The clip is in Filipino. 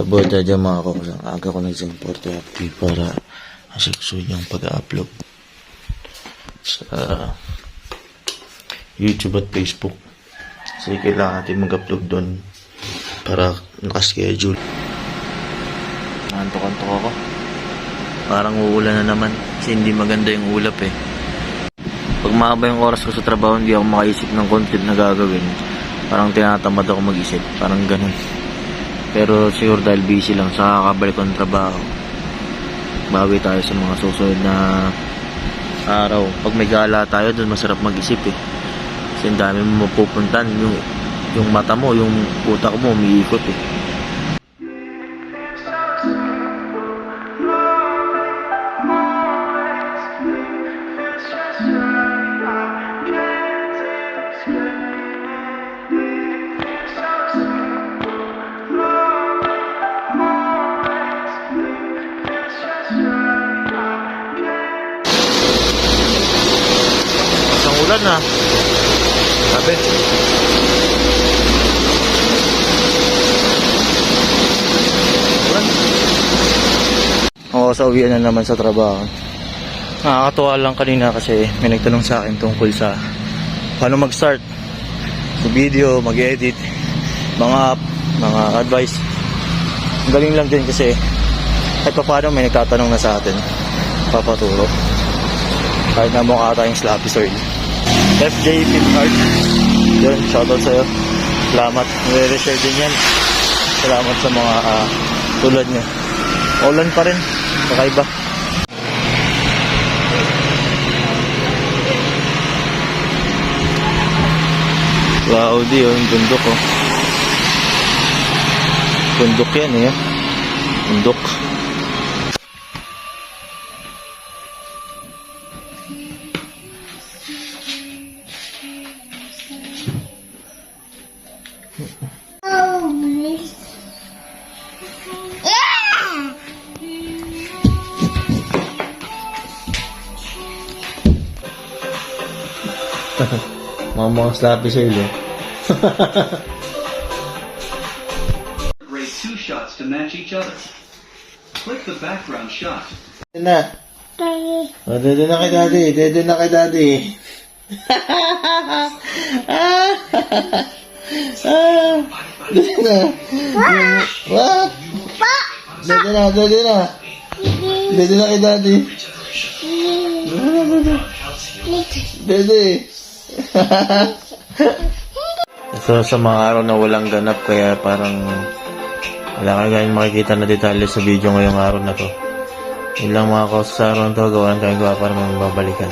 Sa boda dyan mga kakusang, aga ko nag-send 40 FB para asiksuhin yung pag-upload sa YouTube at Facebook. Kasi kailangan natin mag-upload doon para nakaschedule. Antok-antok ako. Parang uulan na naman kasi hindi maganda yung ulap eh. Pag mahaba yung oras ko sa trabaho, hindi ako makaisip ng content na gagawin. Parang tinatamad ako mag-isip. Parang ganun. Pero siguro dahil busy lang sa kakabalik ko ng trabaho, bawi tayo sa mga susunod na araw. Pag may gala tayo, doon masarap mag-isip eh. Kasi ang dami mo mapupuntan. Yung mata mo, yung utak mo, umiikot eh. Isang ulan na. Sabi. Ulan. Oo, sa uwian na naman sa trabaho. Nakakatuwa lang kanina kasi may nagtanong sa akin tungkol sa paano mag-start sa video, mag-edit, mga app, mga advice. Ang galing lang din kasi kahit pa paano may nagtatanong na sa atin, papaturo. Kahit na mukha tayong sloppy soil. FJ Pitart, yun, shoutout sa'yo. Salamat, nire-share din yan. Salamat sa mga tulad nyo. Ulan pa rin, kakaiba. Wow, di yun, bundok oh. Bundok yan eh. Bundok. Mga sloppy sa'yo eh. Grade 2 shots to match each other. Click the background shot. Dito na. Dito na kay daddy. Dito na kay daddy. Dito na. What? Dito na, dito na. Dito na kay daddy. Dito. So sa mga araw na walang ganap kaya parang wala ka ganyan makikita na detalye sa video ngayong araw na to. Yun lang mga kausap sa araw na to, gawain tayong gawa para may mababalikan.